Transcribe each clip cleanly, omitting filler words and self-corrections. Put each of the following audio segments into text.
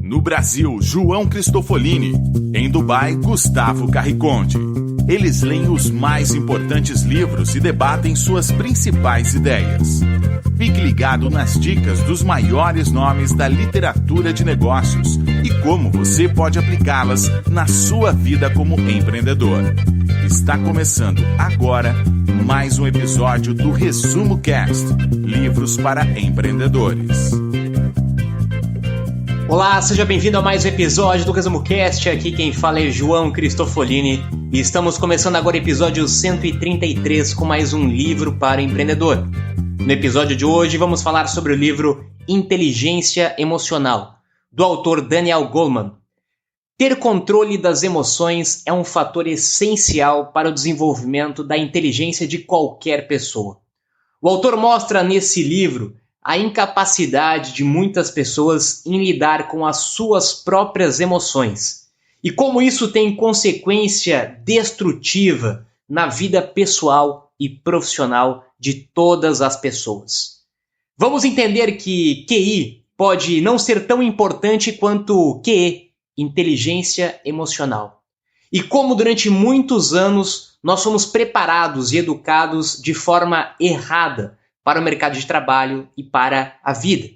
No Brasil, João Cristofolini. Em Dubai, Gustavo Carriconde. Eles leem os mais importantes livros e debatem suas principais ideias. Fique ligado nas dicas dos maiores nomes da literatura de negócios e como você pode aplicá-las na sua vida como empreendedor. Está começando agora mais um episódio do Resumo Cast, livros para empreendedores. Olá, seja bem-vindo a mais um episódio do Resumo Cast. Aqui quem fala é João Cristofolini e estamos começando agora o episódio 133 com mais um livro para empreendedor. No episódio de hoje vamos falar sobre o livro Inteligência Emocional, do autor Daniel Goleman. Ter controle das emoções é um fator essencial para o desenvolvimento da inteligência de qualquer pessoa. O autor mostra nesse livro a incapacidade de muitas pessoas em lidar com as suas próprias emoções e como isso tem consequência destrutiva na vida pessoal e profissional de todas as pessoas. Vamos entender que QI pode não ser tão importante quanto QE, inteligência emocional, e como durante muitos anos nós somos preparados e educados de forma errada para o mercado de trabalho e para a vida.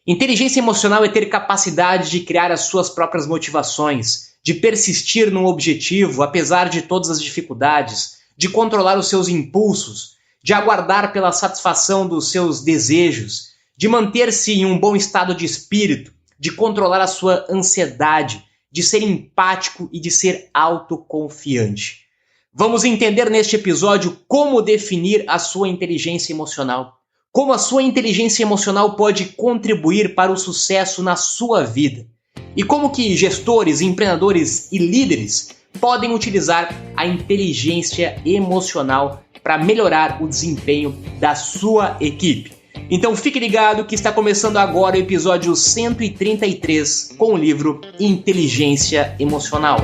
Inteligência emocional é ter capacidade de criar as suas próprias motivações, de persistir num objetivo apesar de todas as dificuldades, de controlar os seus impulsos, de aguardar pela satisfação dos seus desejos, de manter-se em um bom estado de espírito, de controlar a sua ansiedade, de ser empático e de ser autoconfiante. Vamos entender neste episódio como definir a sua inteligência emocional, como a sua inteligência emocional pode contribuir para o sucesso na sua vida e como que gestores, empreendedores e líderes podem utilizar a inteligência emocional para melhorar o desempenho da sua equipe. Então fique ligado que está começando agora o episódio 133 com o livro Inteligência Emocional.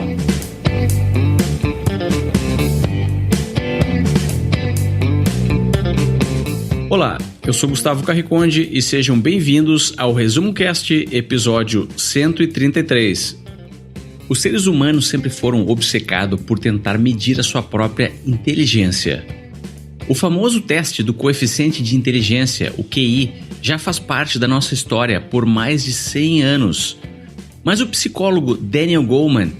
Olá, eu sou Gustavo Carriconde e sejam bem-vindos ao Resumo Cast, episódio 133. Os seres humanos sempre foram obcecados por tentar medir a sua própria inteligência. O famoso teste do coeficiente de inteligência, o QI, já faz parte da nossa história por mais de 100 anos. Mas o psicólogo Daniel Goleman,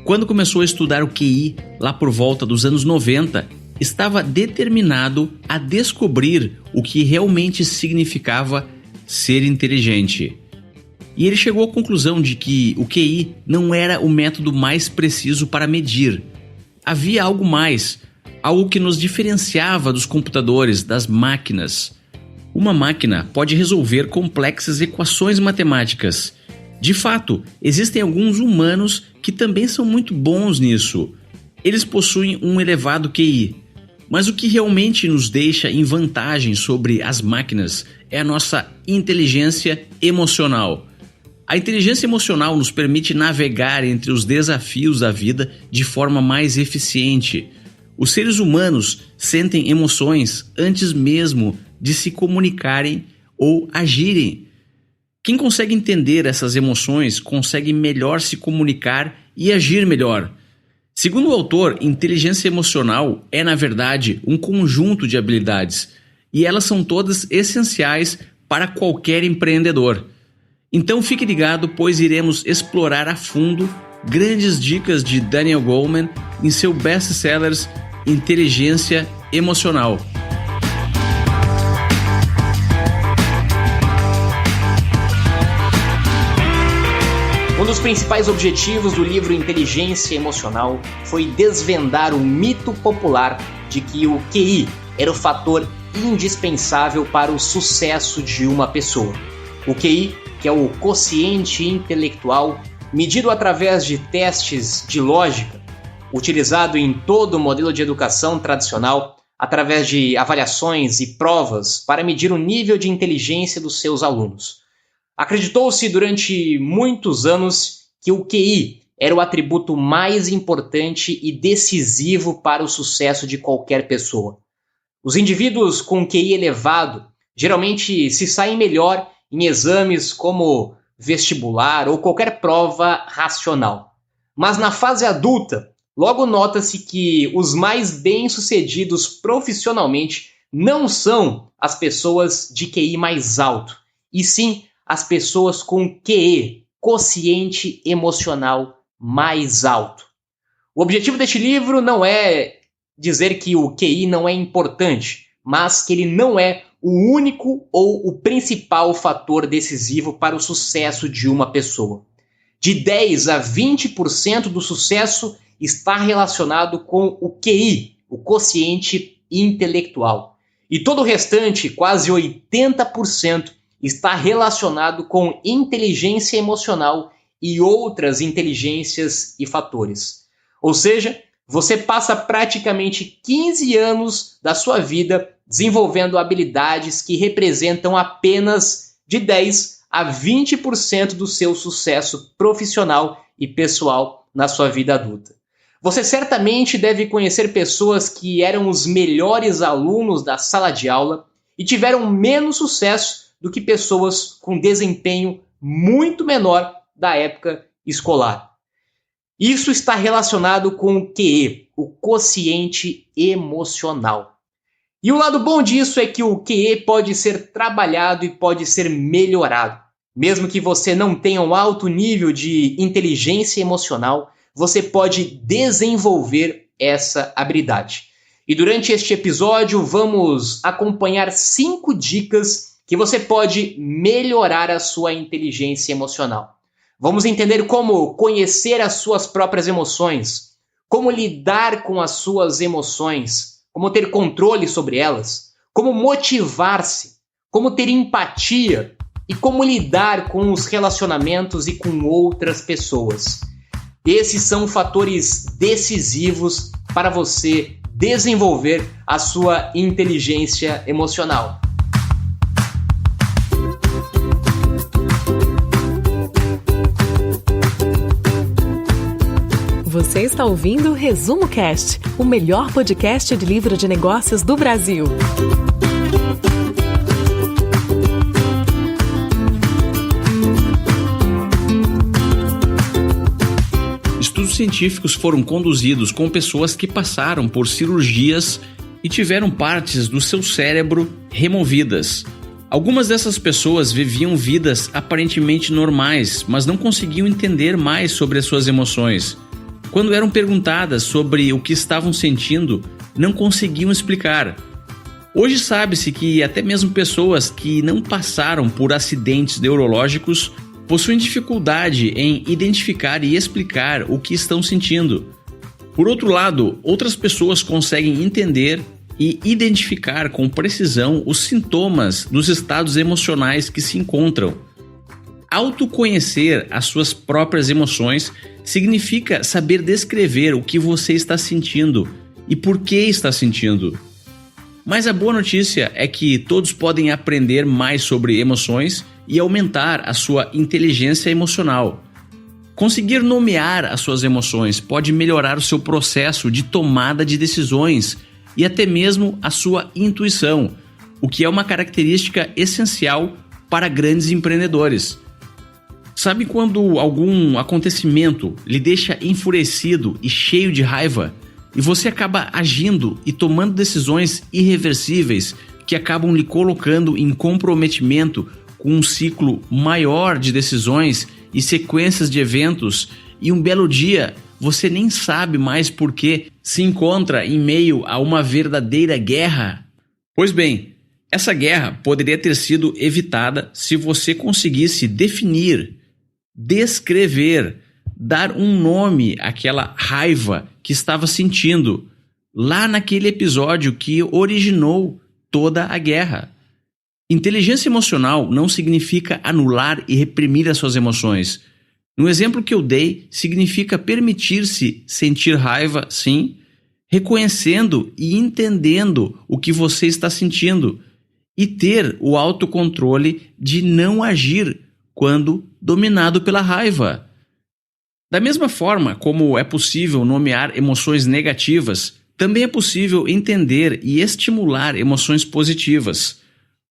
quando começou a estudar o QI lá por volta dos anos 90, estava determinado a descobrir o que realmente significava ser inteligente. E ele chegou à conclusão de que o QI não era o método mais preciso para medir. Havia algo mais, algo que nos diferenciava dos computadores, das máquinas. Uma máquina pode resolver complexas equações matemáticas. De fato, existem alguns humanos que também são muito bons nisso. Eles possuem um elevado QI. Mas o que realmente nos deixa em vantagem sobre as máquinas é a nossa inteligência emocional. A inteligência emocional nos permite navegar entre os desafios da vida de forma mais eficiente. Os seres humanos sentem emoções antes mesmo de se comunicarem ou agirem. Quem consegue entender essas emoções consegue melhor se comunicar e agir melhor. Segundo o autor, inteligência emocional é, na verdade, um conjunto de habilidades e elas são todas essenciais para qualquer empreendedor. Então fique ligado, pois iremos explorar a fundo grandes dicas de Daniel Goleman em seu best-seller Inteligência Emocional. Um dos principais objetivos do livro Inteligência Emocional foi desvendar o mito popular de que o QI era o fator indispensável para o sucesso de uma pessoa. O QI, que é o quociente intelectual, medido através de testes de lógica, utilizado em todo o modelo de educação tradicional, através de avaliações e provas para medir o nível de inteligência dos seus alunos. Acreditou-se durante muitos anos que o QI era o atributo mais importante e decisivo para o sucesso de qualquer pessoa. Os indivíduos com QI elevado geralmente se saem melhor em exames como vestibular ou qualquer prova racional. Mas na fase adulta, logo nota-se que os mais bem-sucedidos profissionalmente não são as pessoas de QI mais alto, e sim as pessoas com QE, quociente emocional mais alto. O objetivo deste livro não é dizer que o QI não é importante, mas que ele não é o único ou o principal fator decisivo para o sucesso de uma pessoa. De 10 a 20% do sucesso está relacionado com o QI, o quociente intelectual. E todo o restante, quase 80%, está relacionado com inteligência emocional e outras inteligências e fatores. Ou seja, você passa praticamente 15 anos da sua vida desenvolvendo habilidades que representam apenas de 10 a 20% do seu sucesso profissional e pessoal na sua vida adulta. Você certamente deve conhecer pessoas que eram os melhores alunos da sala de aula e tiveram menos sucesso do que pessoas com desempenho muito menor da época escolar. Isso está relacionado com o QE, o quociente emocional. E o lado bom disso é que o QE pode ser trabalhado e pode ser melhorado. Mesmo que você não tenha um alto nível de inteligência emocional, você pode desenvolver essa habilidade. E durante este episódio vamos acompanhar 5 dicas que você pode melhorar a sua inteligência emocional. Vamos entender como conhecer as suas próprias emoções, como lidar com as suas emoções, como ter controle sobre elas, como motivar-se, como ter empatia e como lidar com os relacionamentos e com outras pessoas. Esses são fatores decisivos para você desenvolver a sua inteligência emocional. Você está ouvindo o Resumo Cast, o melhor podcast de livro de negócios do Brasil. Estudos científicos foram conduzidos com pessoas que passaram por cirurgias e tiveram partes do seu cérebro removidas. Algumas dessas pessoas viviam vidas aparentemente normais, mas não conseguiam entender mais sobre as suas emoções. Quando eram perguntadas sobre o que estavam sentindo, não conseguiam explicar. Hoje sabe-se que até mesmo pessoas que não passaram por acidentes neurológicos possuem dificuldade em identificar e explicar o que estão sentindo. Por outro lado, outras pessoas conseguem entender e identificar com precisão os sintomas dos estados emocionais que se encontram. Autoconhecer as suas próprias emoções significa saber descrever o que você está sentindo e por que está sentindo. Mas a boa notícia é que todos podem aprender mais sobre emoções e aumentar a sua inteligência emocional. Conseguir nomear as suas emoções pode melhorar o seu processo de tomada de decisões e até mesmo a sua intuição, o que é uma característica essencial para grandes empreendedores. Sabe quando algum acontecimento lhe deixa enfurecido e cheio de raiva e você acaba agindo e tomando decisões irreversíveis que acabam lhe colocando em comprometimento com um ciclo maior de decisões e sequências de eventos e um belo dia você nem sabe mais por que se encontra em meio a uma verdadeira guerra? Pois bem, essa guerra poderia ter sido evitada se você conseguisse definir, descrever, dar um nome àquela raiva que estava sentindo lá naquele episódio que originou toda a guerra. Inteligência emocional não significa anular e reprimir as suas emoções. No exemplo que eu dei, significa permitir-se sentir raiva, sim, reconhecendo e entendendo o que você está sentindo e ter o autocontrole de não agir quando dominado pela raiva. Da mesma forma como é possível nomear emoções negativas, também é possível entender e estimular emoções positivas.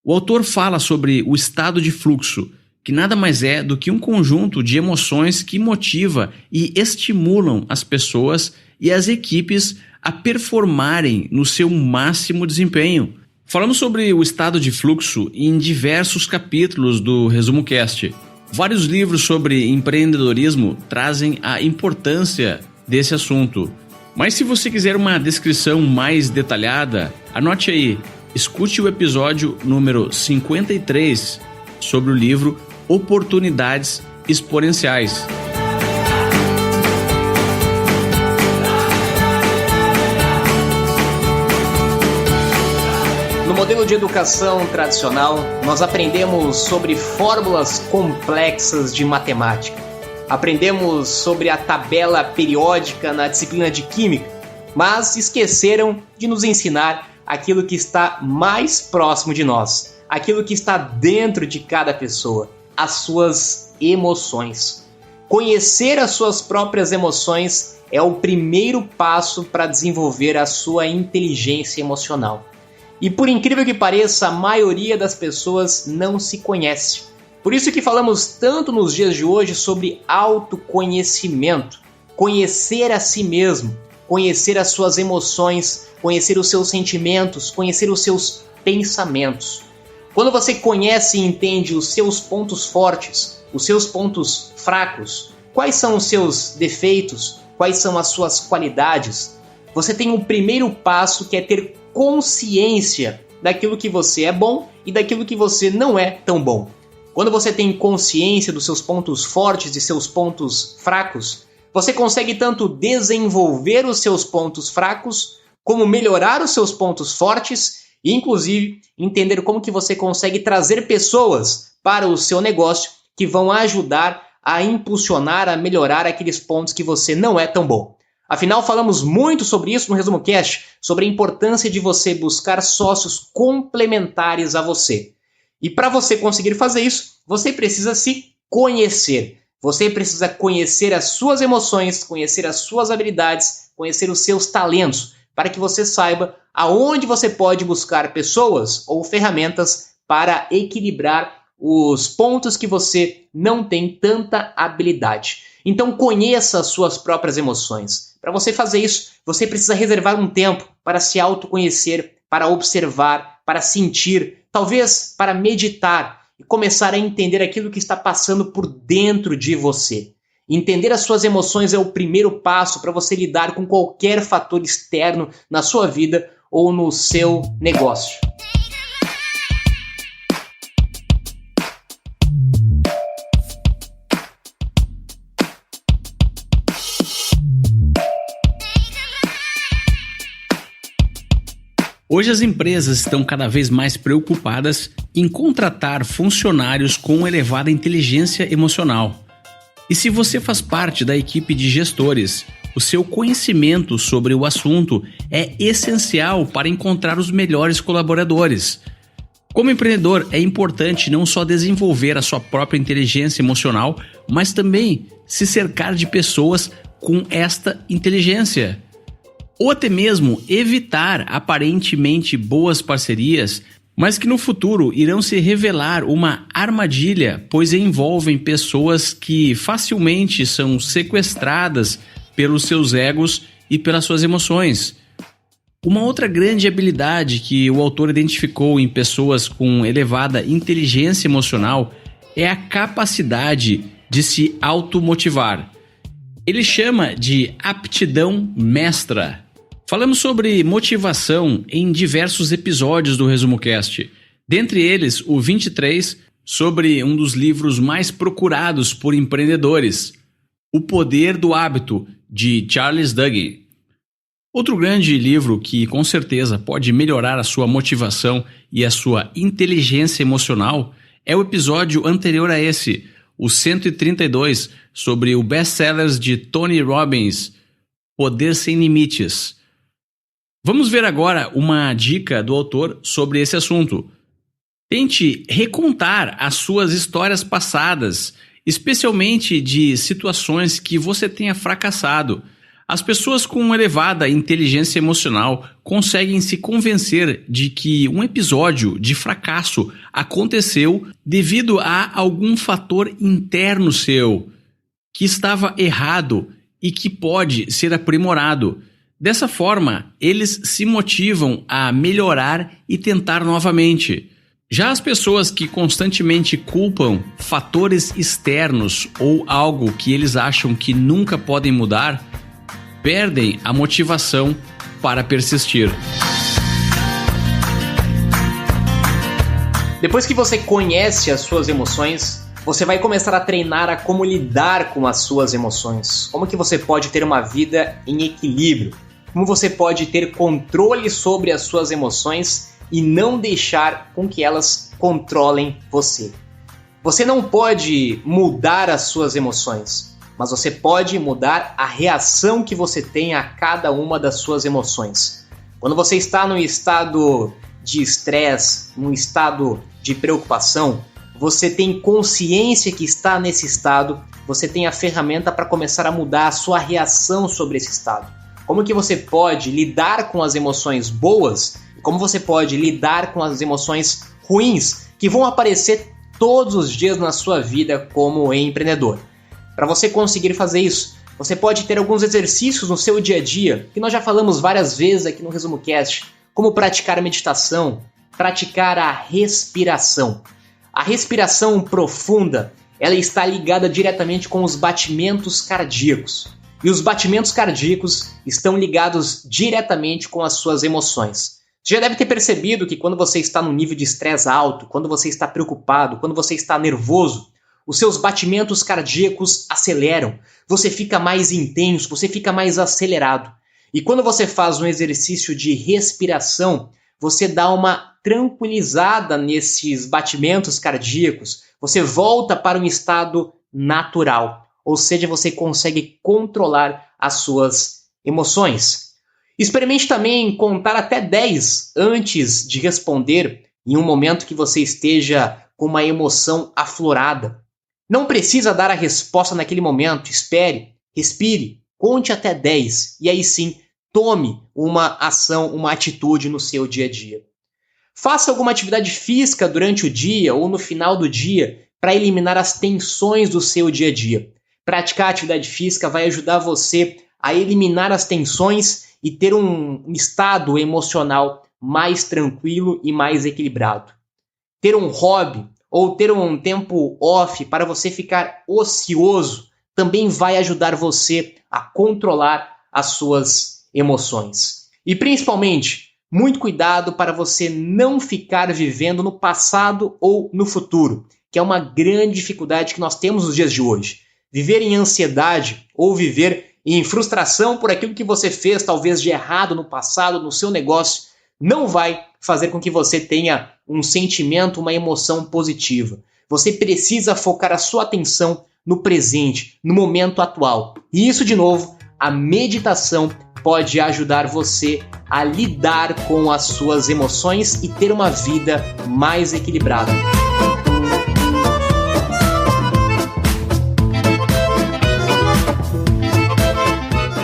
O autor fala sobre o estado de fluxo, que nada mais é do que um conjunto de emoções que motiva e estimulam as pessoas e as equipes a performarem no seu máximo desempenho. Falamos sobre o estado de fluxo em diversos capítulos do Resumo Cast. Vários livros sobre empreendedorismo trazem a importância desse assunto. Mas se você quiser uma descrição mais detalhada, anote aí, escute o episódio número 53 sobre o livro Oportunidades Exponenciais. No modelo de educação tradicional, nós aprendemos sobre fórmulas complexas de matemática. Aprendemos sobre a tabela periódica na disciplina de química, mas esqueceram de nos ensinar aquilo que está mais próximo de nós, aquilo que está dentro de cada pessoa, as suas emoções. Conhecer as suas próprias emoções é o primeiro passo para desenvolver a sua inteligência emocional. E por incrível que pareça, a maioria das pessoas não se conhece. Por isso que falamos tanto nos dias de hoje sobre autoconhecimento, conhecer a si mesmo, conhecer as suas emoções, conhecer os seus sentimentos, conhecer os seus pensamentos. Quando você conhece e entende os seus pontos fortes, os seus pontos fracos, quais são os seus defeitos, quais são as suas qualidades, você tem um primeiro passo que é ter consciência daquilo que você é bom e daquilo que você não é tão bom. Quando você tem consciência dos seus pontos fortes e seus pontos fracos, você consegue tanto desenvolver os seus pontos fracos, como melhorar os seus pontos fortes e, inclusive, entender como que você consegue trazer pessoas para o seu negócio que vão ajudar a impulsionar, a melhorar aqueles pontos que você não é tão bom. Afinal, falamos muito sobre isso no Resumo Cast, sobre a importância de você buscar sócios complementares a você. E para você conseguir fazer isso, você precisa se conhecer. Você precisa conhecer as suas emoções, conhecer as suas habilidades, conhecer os seus talentos, para que você saiba aonde você pode buscar pessoas ou ferramentas para equilibrar os pontos que você não tem tanta habilidade. Então conheça as suas próprias emoções. Para você fazer isso, você precisa reservar um tempo para se autoconhecer, para observar, para sentir, talvez para meditar e começar a entender aquilo que está passando por dentro de você. Entender as suas emoções é o primeiro passo para você lidar com qualquer fator externo na sua vida ou no seu negócio. Hoje as empresas estão cada vez mais preocupadas em contratar funcionários com elevada inteligência emocional. E se você faz parte da equipe de gestores, o seu conhecimento sobre o assunto é essencial para encontrar os melhores colaboradores. Como empreendedor, é importante não só desenvolver a sua própria inteligência emocional, mas também se cercar de pessoas com esta inteligência. Ou até mesmo evitar aparentemente boas parcerias, mas que no futuro irão se revelar uma armadilha, pois envolvem pessoas que facilmente são sequestradas pelos seus egos e pelas suas emoções. Uma outra grande habilidade que o autor identificou em pessoas com elevada inteligência emocional é a capacidade de se automotivar. Ele chama de aptidão mestra. Falamos sobre motivação em diversos episódios do Resumo Cast, dentre eles o 23, sobre um dos livros mais procurados por empreendedores, O Poder do Hábito, de Charles Duhigg. Outro grande livro que com certeza pode melhorar a sua motivação e a sua inteligência emocional é o episódio anterior a esse, o 132, sobre o best-sellers de Tony Robbins, Poder Sem Limites. Vamos ver agora uma dica do autor sobre esse assunto. Tente recontar as suas histórias passadas, especialmente de situações que você tenha fracassado. As pessoas com elevada inteligência emocional conseguem se convencer de que um episódio de fracasso aconteceu devido a algum fator interno seu que estava errado e que pode ser aprimorado. Dessa forma, eles se motivam a melhorar e tentar novamente. Já as pessoas que constantemente culpam fatores externos ou algo que eles acham que nunca podem mudar, perdem a motivação para persistir. Depois que você conhece as suas emoções, você vai começar a treinar a como lidar com as suas emoções. Como que você pode ter uma vida em equilíbrio. Como você pode ter controle sobre as suas emoções e não deixar com que elas controlem você. Você não pode mudar as suas emoções, mas você pode mudar a reação que você tem a cada uma das suas emoções. Quando você está num estado de estresse, num estado de preocupação, você tem consciência que está nesse estado, você tem a ferramenta para começar a mudar a sua reação sobre esse estado. Como que você pode lidar com as emoções boas e como você pode lidar com as emoções ruins que vão aparecer todos os dias na sua vida como empreendedor. Para você conseguir fazer isso, você pode ter alguns exercícios no seu dia a dia, que nós já falamos várias vezes aqui no Resumo Cast, como praticar a meditação, praticar a respiração. A respiração profunda, ela está ligada diretamente com os batimentos cardíacos. E os batimentos cardíacos estão ligados diretamente com as suas emoções. Você já deve ter percebido que quando você está num nível de estresse alto, quando você está preocupado, quando você está nervoso, os seus batimentos cardíacos aceleram, você fica mais intenso, você fica mais acelerado. E quando você faz um exercício de respiração, você dá uma tranquilizada nesses batimentos cardíacos, você volta para um estado natural. Ou seja, você consegue controlar as suas emoções. Experimente também contar até 10 antes de responder em um momento que você esteja com uma emoção aflorada. Não precisa dar a resposta naquele momento. Espere, respire, conte até 10 e aí sim tome uma ação, uma atitude no seu dia a dia. Faça alguma atividade física durante o dia ou no final do dia para eliminar as tensões do seu dia a dia. Praticar atividade física vai ajudar você a eliminar as tensões e ter um estado emocional mais tranquilo e mais equilibrado. Ter um hobby ou ter um tempo off para você ficar ocioso também vai ajudar você a controlar as suas emoções. E principalmente, muito cuidado para você não ficar vivendo no passado ou no futuro, que é uma grande dificuldade que nós temos nos dias de hoje. Viver em ansiedade ou viver em frustração por aquilo que você fez talvez de errado no passado, no seu negócio, não vai fazer com que você tenha um sentimento, uma emoção positiva. Você precisa focar a sua atenção no presente, no momento atual. E isso, de novo, a meditação pode ajudar você a lidar com as suas emoções e ter uma vida mais equilibrada.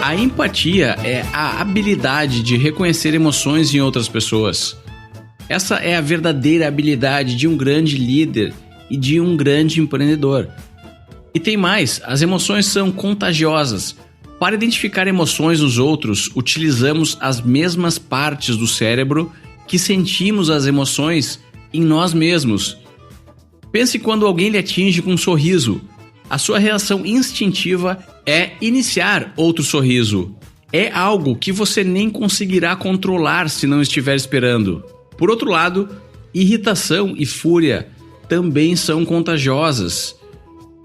A empatia é a habilidade de reconhecer emoções em outras pessoas. Essa é a verdadeira habilidade de um grande líder e de um grande empreendedor. E tem mais, as emoções são contagiosas. Para identificar emoções nos outros, utilizamos as mesmas partes do cérebro que sentimos as emoções em nós mesmos. Pense quando alguém lhe atinge com um sorriso. A sua reação instintiva é iniciar outro sorriso. É algo que você nem conseguirá controlar se não estiver esperando. Por outro lado, irritação e fúria também são contagiosas.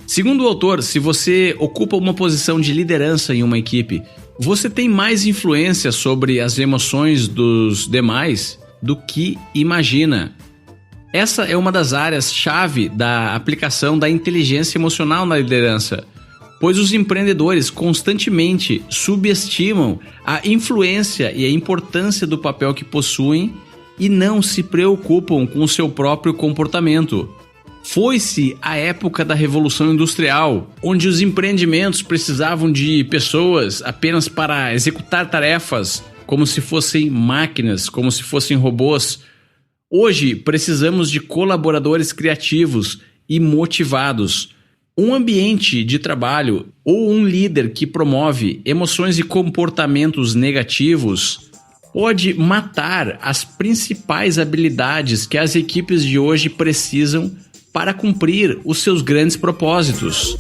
Segundo o autor, se você ocupa uma posição de liderança em uma equipe, você tem mais influência sobre as emoções dos demais do que imagina. Essa é uma das áreas-chave da aplicação da inteligência emocional na liderança, pois os empreendedores constantemente subestimam a influência e a importância do papel que possuem e não se preocupam com o seu próprio comportamento. Foi-se a época da Revolução Industrial, onde os empreendimentos precisavam de pessoas apenas para executar tarefas, como se fossem máquinas, como se fossem robôs. Hoje, precisamos de colaboradores criativos e motivados. Um ambiente de trabalho ou um líder que promove emoções e comportamentos negativos pode matar as principais habilidades que as equipes de hoje precisam para cumprir os seus grandes propósitos.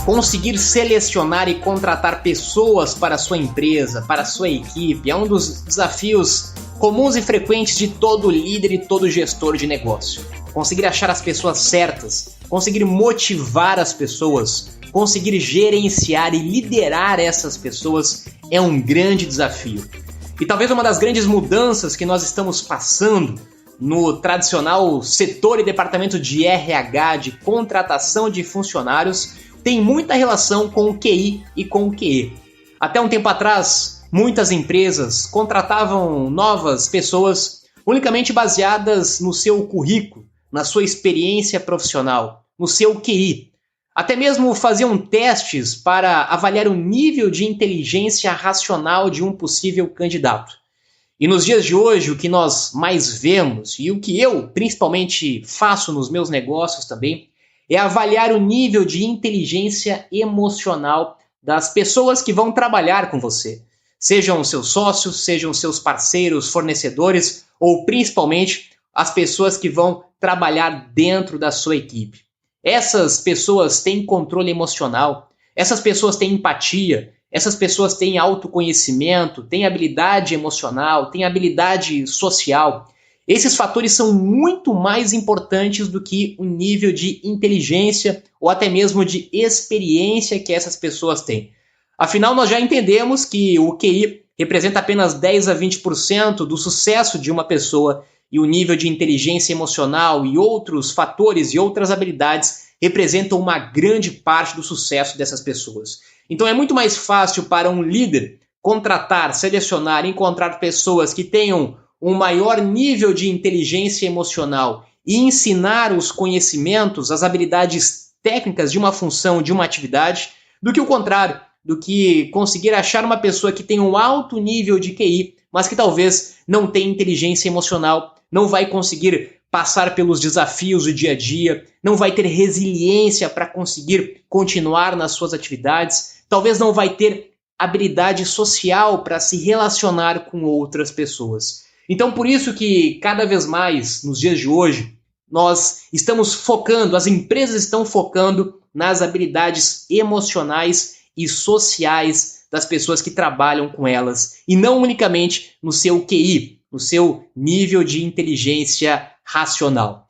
Conseguir selecionar e contratar pessoas para a sua empresa, para a sua equipe, é um dos desafios comuns e frequentes de todo líder e todo gestor de negócio. Conseguir achar as pessoas certas, conseguir motivar as pessoas, conseguir gerenciar e liderar essas pessoas é um grande desafio. E talvez uma das grandes mudanças que nós estamos passando no tradicional setor e departamento de RH, de contratação de funcionários, tem muita relação com o QI e com o QE. Até um tempo atrás, muitas empresas contratavam novas pessoas unicamente baseadas no seu currículo, na sua experiência profissional, no seu QI. Até mesmo faziam testes para avaliar o nível de inteligência racional de um possível candidato. E nos dias de hoje, o que nós mais vemos, e o que eu principalmente faço nos meus negócios também, é avaliar o nível de inteligência emocional das pessoas que vão trabalhar com você. Sejam seus sócios, sejam seus parceiros, fornecedores, ou principalmente as pessoas que vão trabalhar dentro da sua equipe. Essas pessoas têm controle emocional, essas pessoas têm empatia, essas pessoas têm autoconhecimento, têm habilidade emocional, têm habilidade social. Esses fatores são muito mais importantes do que o nível de inteligência ou até mesmo de experiência que essas pessoas têm. Afinal, nós já entendemos que o QI representa apenas 10 a 20% do sucesso de uma pessoa e o nível de inteligência emocional e outros fatores e outras habilidades representam uma grande parte do sucesso dessas pessoas. Então é muito mais fácil para um líder contratar, selecionar, encontrar pessoas que tenham um maior nível de inteligência emocional e ensinar os conhecimentos, as habilidades técnicas de uma função, de uma atividade, do que o contrário, do que conseguir achar uma pessoa que tem um alto nível de QI, mas que talvez não tenha inteligência emocional, não vai conseguir passar pelos desafios do dia a dia, não vai ter resiliência para conseguir continuar nas suas atividades, talvez não vai ter habilidade social para se relacionar com outras pessoas. Então, por isso que cada vez mais, nos dias de hoje, nós estamos focando, as empresas estão focando nas habilidades emocionais e sociais das pessoas que trabalham com elas, e não unicamente no seu QI, no seu nível de inteligência racional.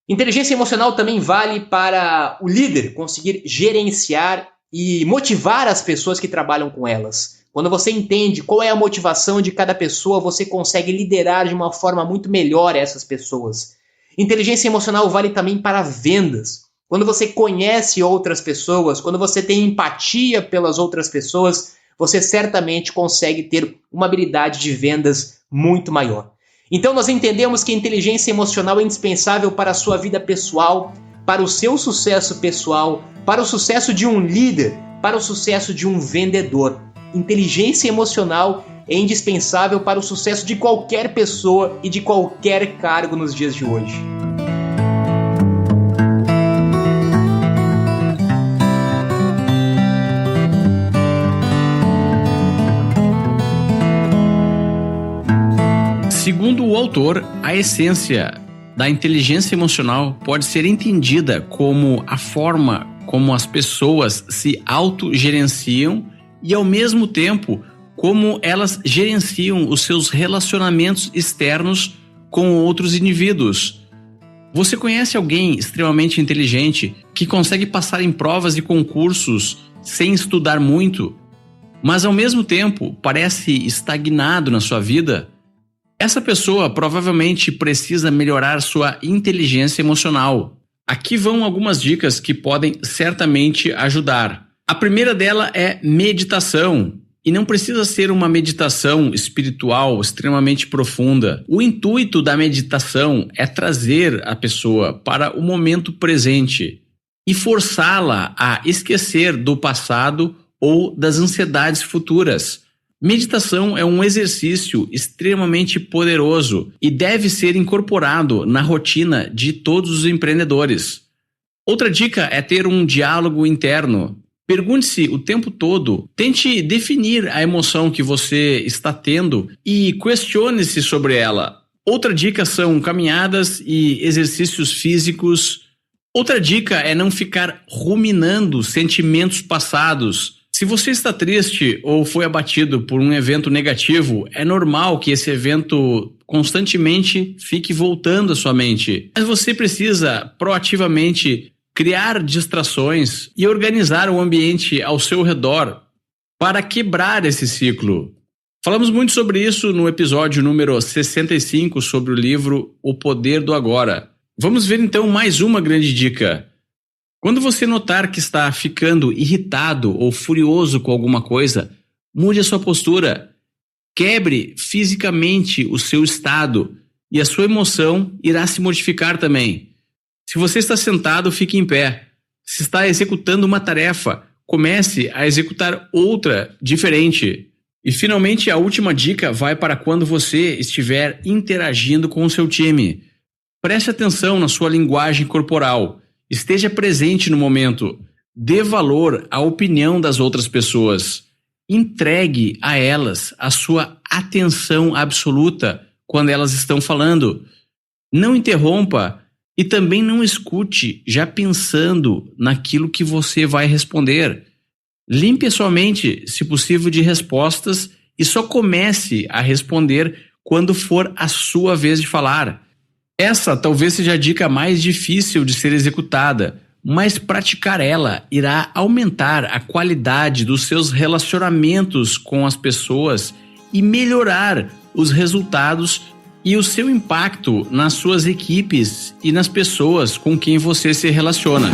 Inteligência emocional também vale para o líder conseguir gerenciar e motivar as pessoas que trabalham com elas. Quando você entende qual é a motivação de cada pessoa, você consegue liderar de uma forma muito melhor essas pessoas. Inteligência emocional vale também para vendas. Quando você conhece outras pessoas, quando você tem empatia pelas outras pessoas, você certamente consegue ter uma habilidade de vendas muito maior. Então nós entendemos que a inteligência emocional é indispensável para a sua vida pessoal, para o seu sucesso pessoal, para o sucesso de um líder, para o sucesso de um vendedor. Inteligência emocional é indispensável para o sucesso de qualquer pessoa e de qualquer cargo nos dias de hoje. Segundo o autor, a essência da inteligência emocional pode ser entendida como a forma como as pessoas se autogerenciam e, ao mesmo tempo, como elas gerenciam os seus relacionamentos externos com outros indivíduos. Você conhece alguém extremamente inteligente que consegue passar em provas e concursos sem estudar muito, mas ao mesmo tempo parece estagnado na sua vida? Essa pessoa provavelmente precisa melhorar sua inteligência emocional. Aqui vão algumas dicas que podem certamente ajudar. A primeira dela é meditação. E não precisa ser uma meditação espiritual extremamente profunda. O intuito da meditação é trazer a pessoa para o momento presente e forçá-la a esquecer do passado ou das ansiedades futuras. Meditação é um exercício extremamente poderoso e deve ser incorporado na rotina de todos os empreendedores. Outra dica é ter um diálogo interno. Pergunte-se o tempo todo, tente definir a emoção que você está tendo e questione-se sobre ela. Outra dica são caminhadas e exercícios físicos. Outra dica é não ficar ruminando sentimentos passados. Se você está triste ou foi abatido por um evento negativo, é normal que esse evento constantemente fique voltando à sua mente. Mas você precisa proativamente criar distrações e organizar o ambiente ao seu redor para quebrar esse ciclo. Falamos muito sobre isso no episódio número 65 sobre o livro O Poder do Agora. Vamos ver então mais uma grande dica. Quando você notar que está ficando irritado ou furioso com alguma coisa, mude a sua postura. Quebre fisicamente o seu estado e a sua emoção irá se modificar também. Se você está sentado, fique em pé. Se está executando uma tarefa, comece a executar outra diferente. E finalmente a última dica vai para quando você estiver interagindo com o seu time. Preste atenção na sua linguagem corporal. Esteja presente no momento. Dê valor à opinião das outras pessoas. Entregue a elas a sua atenção absoluta quando elas estão falando. Não interrompa e também não escute já pensando naquilo que você vai responder. Limpe a sua mente, se possível, de respostas e só comece a responder quando for a sua vez de falar. Essa talvez seja a dica mais difícil de ser executada, mas praticar ela irá aumentar a qualidade dos seus relacionamentos com as pessoas e melhorar os resultados e o seu impacto nas suas equipes e nas pessoas com quem você se relaciona.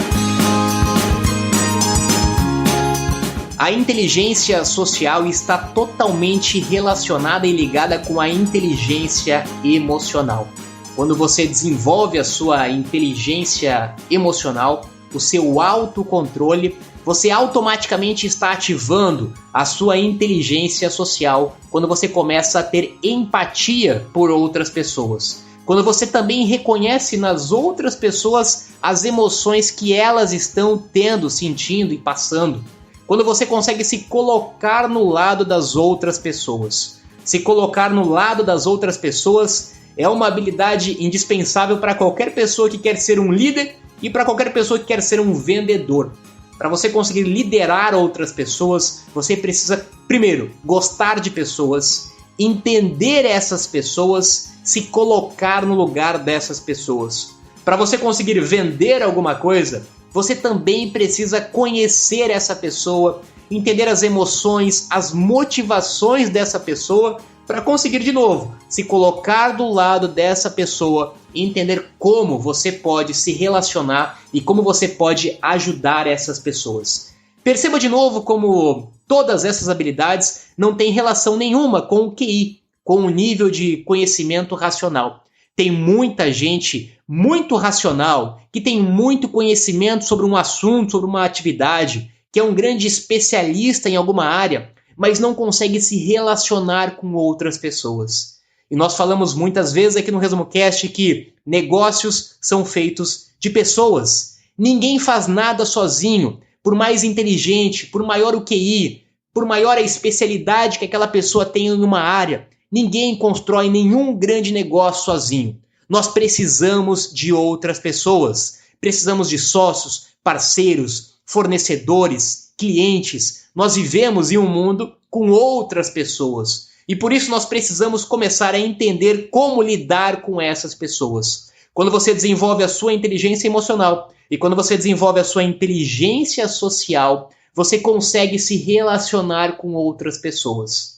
A inteligência social está totalmente relacionada e ligada com a inteligência emocional. Quando você desenvolve a sua inteligência emocional, o seu autocontrole, você automaticamente está ativando a sua inteligência social quando você começa a ter empatia por outras pessoas. Quando você também reconhece nas outras pessoas as emoções que elas estão tendo, sentindo e passando. Quando você consegue se colocar no lado das outras pessoas. Se colocar no lado das outras pessoas é uma habilidade indispensável para qualquer pessoa que quer ser um líder e para qualquer pessoa que quer ser um vendedor. Para você conseguir liderar outras pessoas, você precisa, primeiro, gostar de pessoas, entender essas pessoas, se colocar no lugar dessas pessoas. Para você conseguir vender alguma coisa, você também precisa conhecer essa pessoa, entender as emoções, as motivações dessa pessoa, para conseguir, de novo, se colocar do lado dessa pessoa e entender como você pode se relacionar e como você pode ajudar essas pessoas. Perceba de novo como todas essas habilidades não têm relação nenhuma com o QI, com o nível de conhecimento racional. Tem muita gente muito racional, que tem muito conhecimento sobre um assunto, sobre uma atividade, que é um grande especialista em alguma área, mas não consegue se relacionar com outras pessoas. E nós falamos muitas vezes aqui no Resumo Cast que negócios são feitos de pessoas. Ninguém faz nada sozinho, por mais inteligente, por maior o QI, por maior a especialidade que aquela pessoa tenha em uma área. Ninguém constrói nenhum grande negócio sozinho. Nós precisamos de outras pessoas. Precisamos de sócios, parceiros, fornecedores, clientes. Nós vivemos em um mundo com outras pessoas. E por isso nós precisamos começar a entender como lidar com essas pessoas. Quando você desenvolve a sua inteligência emocional e quando você desenvolve a sua inteligência social, você consegue se relacionar com outras pessoas.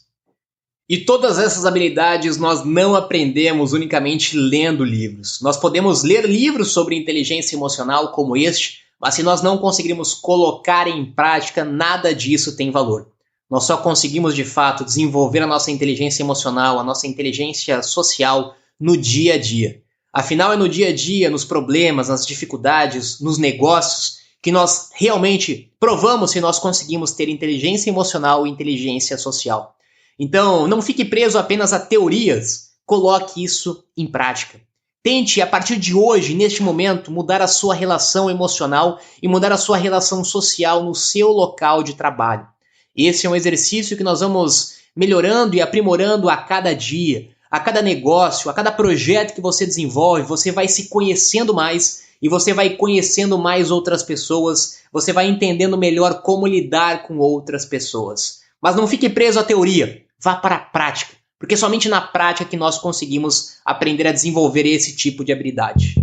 E todas essas habilidades nós não aprendemos unicamente lendo livros. Nós podemos ler livros sobre inteligência emocional como este, mas se nós não conseguirmos colocar em prática, nada disso tem valor. Nós só conseguimos, de fato, desenvolver a nossa inteligência emocional, a nossa inteligência social no dia a dia. Afinal, é no dia a dia, nos problemas, nas dificuldades, nos negócios, que nós realmente provamos se nós conseguimos ter inteligência emocional e inteligência social. Então, não fique preso apenas a teorias, coloque isso em prática. Tente, a partir de hoje, neste momento, mudar a sua relação emocional e mudar a sua relação social no seu local de trabalho. Esse é um exercício que nós vamos melhorando e aprimorando a cada dia, a cada negócio, a cada projeto que você desenvolve. Você vai se conhecendo mais e você vai conhecendo mais outras pessoas, você vai entendendo melhor como lidar com outras pessoas. Mas não fique preso à teoria, vá para a prática, porque somente na prática que nós conseguimos aprender a desenvolver esse tipo de habilidade.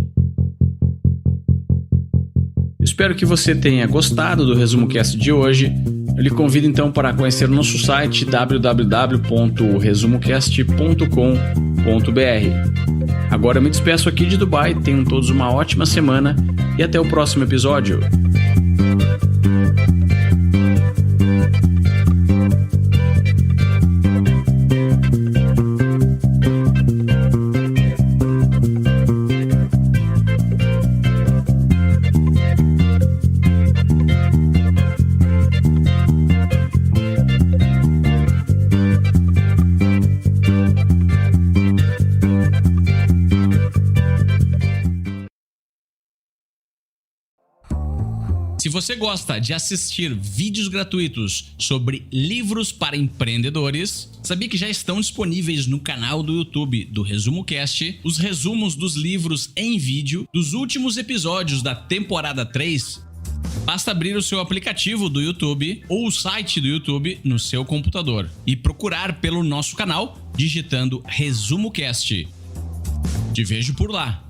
Espero que você tenha gostado do Resumo Cast de hoje. Eu lhe convido então para conhecer o nosso site www.resumocast.com.br. Agora eu me despeço aqui de Dubai, tenham todos uma ótima semana e até o próximo episódio. Se você gosta de assistir vídeos gratuitos sobre livros para empreendedores, sabia que já estão disponíveis no canal do YouTube do Resumo Cast os resumos dos livros em vídeo dos últimos episódios da temporada 3? Basta abrir o seu aplicativo do YouTube ou o site do YouTube no seu computador e procurar pelo nosso canal digitando Resumo Cast. Te vejo por lá.